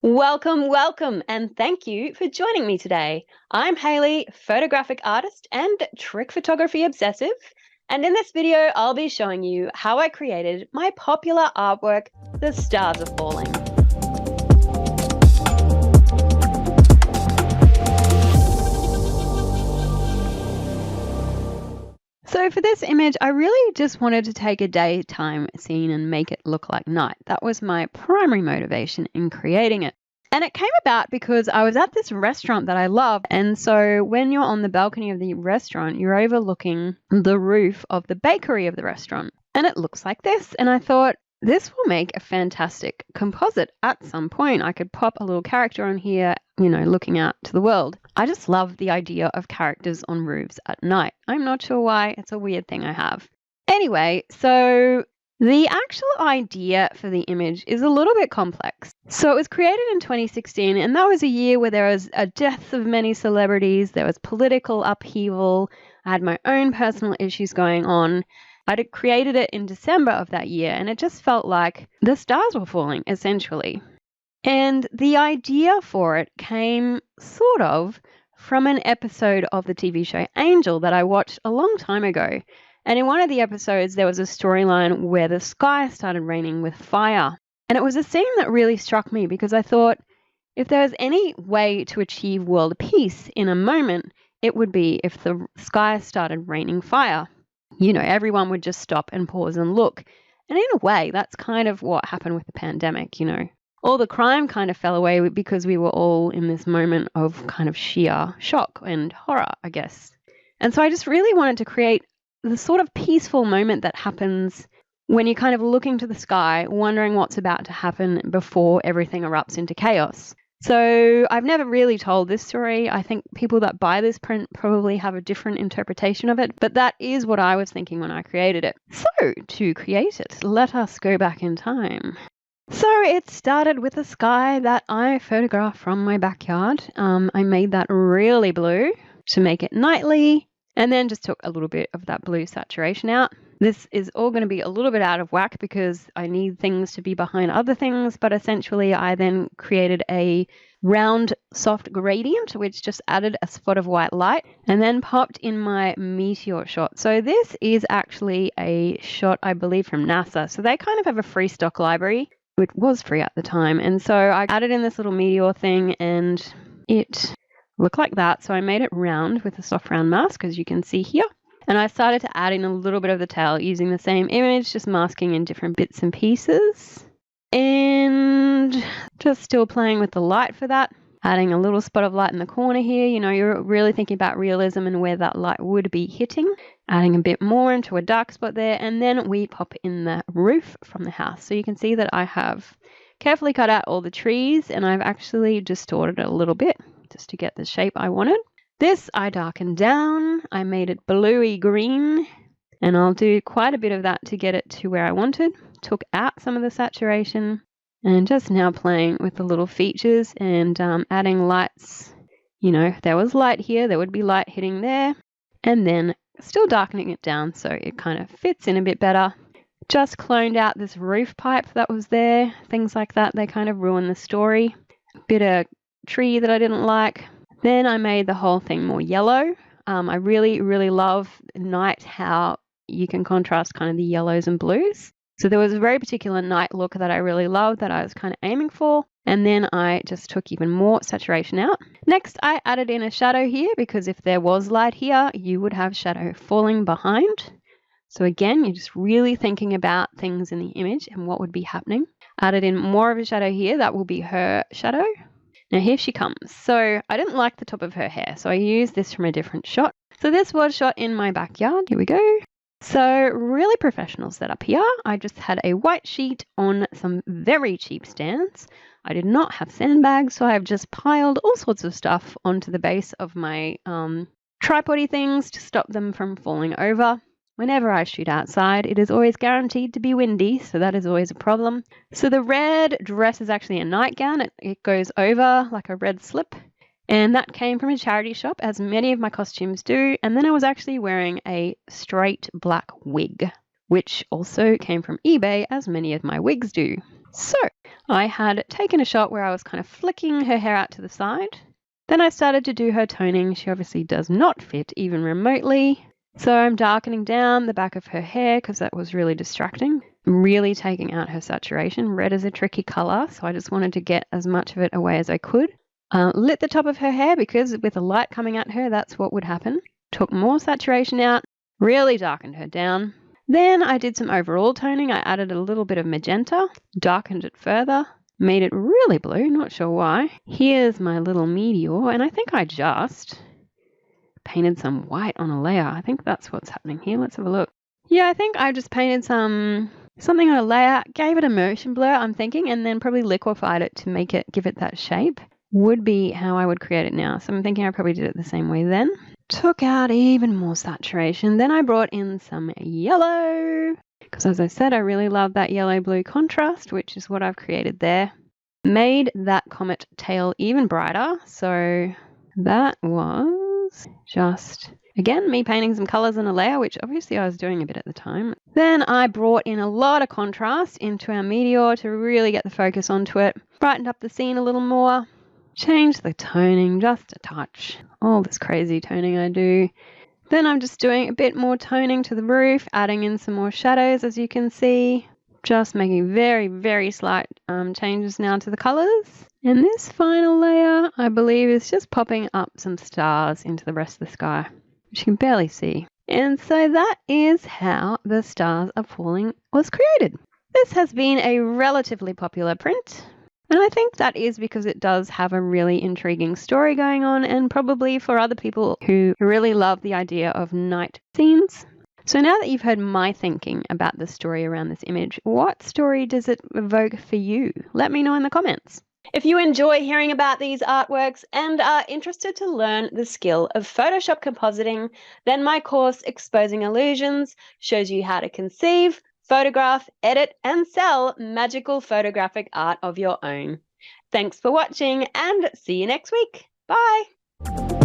Welcome, welcome, and thank you for joining me today. I'm Hayley, photographic artist and trick photography obsessive, and in this video I'll be showing you how I created my popular artwork, The Stars Are Falling. So for this image, I really just wanted to take a daytime scene and make it look like night. That was my primary motivation in creating it. And it came about because I was at this restaurant that I love. And so when you're on the balcony of the restaurant, you're overlooking the roof of the bakery of the restaurant. And it looks like this. And I thought, this will make a fantastic composite at some point. I could pop a little character on here, looking out to the world. I just love the idea of characters on roofs at night. I'm not sure why. It's a weird thing I have. Anyway, so the actual idea for the image is a little bit complex. So it was created in 2016, and that was a year where there was a death of many celebrities, there was political upheaval, I had my own personal issues going on. I'd created it in December of that year, and it just felt like the stars were falling, essentially. And the idea for it came sort of from an episode of the TV show Angel that I watched a long time ago. And in one of the episodes, there was a storyline where the sky started raining with fire. And it was a scene that really struck me because I thought, if there was any way to achieve world peace in a moment, it would be if the sky started raining fire. Everyone would just stop and pause and look. And in a way, that's kind of what happened with the pandemic, All the crime kind of fell away because we were all in this moment of kind of sheer shock and horror, I guess. And so I just really wanted to create the sort of peaceful moment that happens when you're kind of looking to the sky, wondering what's about to happen before everything erupts into chaos. So I've never really told this story. I think people that buy this print probably have a different interpretation of it, but that is what I was thinking when I created it. So to create it, let us go back in time. So it started with a sky that I photographed from my backyard. I made that really blue to make it nightly, and then just took a little bit of that blue saturation out. This is all going to be a little bit out of whack because I need things to be behind other things, but essentially I then created a round soft gradient which just added a spot of white light and then popped in my meteor shot. So this is actually a shot, I believe, from NASA. So they kind of have a free stock library, which was free at the time. And so I added in this little meteor thing and it looked like that. So I made it round with a soft round mask, as you can see here. And I started to add in a little bit of the tail using the same image, just masking in different bits and pieces. And just still playing with the light for that, adding a little spot of light in the corner here. You're really thinking about realism and where that light would be hitting. Adding a bit more into a dark spot there. And then we pop in the roof from the house. So you can see that I have carefully cut out all the trees and I've actually distorted it a little bit just to get the shape I wanted. This I darkened down, I made it bluey green, and I'll do quite a bit of that to get it to where I wanted. Took out some of the saturation and just now playing with the little features and adding lights. There was light here, there would be light hitting there, and then still darkening it down so it kind of fits in a bit better. Just cloned out this roof pipe that was there, things like that. They kind of ruin the story. Bit of tree that I didn't like. Then I made the whole thing more yellow. I really, really love night, how you can contrast kind of the yellows and blues. So there was a very particular night look that I really loved that I was kind of aiming for. And then I just took even more saturation out. Next, I added in a shadow here because if there was light here, you would have shadow falling behind. So again, you're just really thinking about things in the image and what would be happening. Added in more of a shadow here. That will be her shadow. Now here she comes. So I didn't like the top of her hair, so I used this from a different shot. So this was shot in my backyard. Here we go. So really professional setup here. I just had a white sheet on some very cheap stands. I did not have sandbags, so I've just piled all sorts of stuff onto the base of my tripod-y things to stop them from falling over. Whenever I shoot outside, it is always guaranteed to be windy, so that is always a problem. So the red dress is actually a nightgown. It goes over like a red slip. And that came from a charity shop, as many of my costumes do. And then I was actually wearing a straight black wig, which also came from eBay, as many of my wigs do. So I had taken a shot where I was kind of flicking her hair out to the side. Then I started to do her toning. She obviously does not fit even remotely. So I'm darkening down the back of her hair because that was really distracting. I'm really taking out her saturation. Red is a tricky color, so I just wanted to get as much of it away as I could. Lit the top of her hair because with the light coming at her, that's what would happen. Took more saturation out, really darkened her down. Then I did some overall toning. I added a little bit of magenta, darkened it further, made it really blue, not sure why. Here's my little meteor, and I think I just painted some white on a layer. I think that's what's happening here. Let's have a look. Yeah, I think I just painted something on a layer, gave it a motion blur, I'm thinking, and then probably liquefied it to give it that shape. Would be how I would create it now. So I'm thinking I probably did it the same way then. Took out even more saturation. Then I brought in some yellow because, as I said, I really love that yellow-blue contrast, which is what I've created there. Made that comet tail even brighter. So that was just, again, me painting some colors on a layer, which obviously I was doing a bit at the time. Then I brought in a lot of contrast into our meteor to really get the focus onto it. Brightened up the scene a little more. Change the toning just a touch. All this crazy toning I do. Then I'm just doing a bit more toning to the roof, adding in some more shadows, as you can see. Just making very, very slight changes now to the colors. And this final layer, I believe, is just popping up some stars into the rest of the sky, which you can barely see. And so that is how the stars are falling was created. This has been a relatively popular print. And I think that is because it does have a really intriguing story going on, and probably for other people who really love the idea of night scenes. So now that you've heard my thinking about the story around this image, what story does it evoke for you? Let me know in the comments. If you enjoy hearing about these artworks and are interested to learn the skill of Photoshop compositing, then my course Exposing Illusions shows you how to conceive, photograph, edit, and sell magical photographic art of your own. Thanks for watching and see you next week. Bye!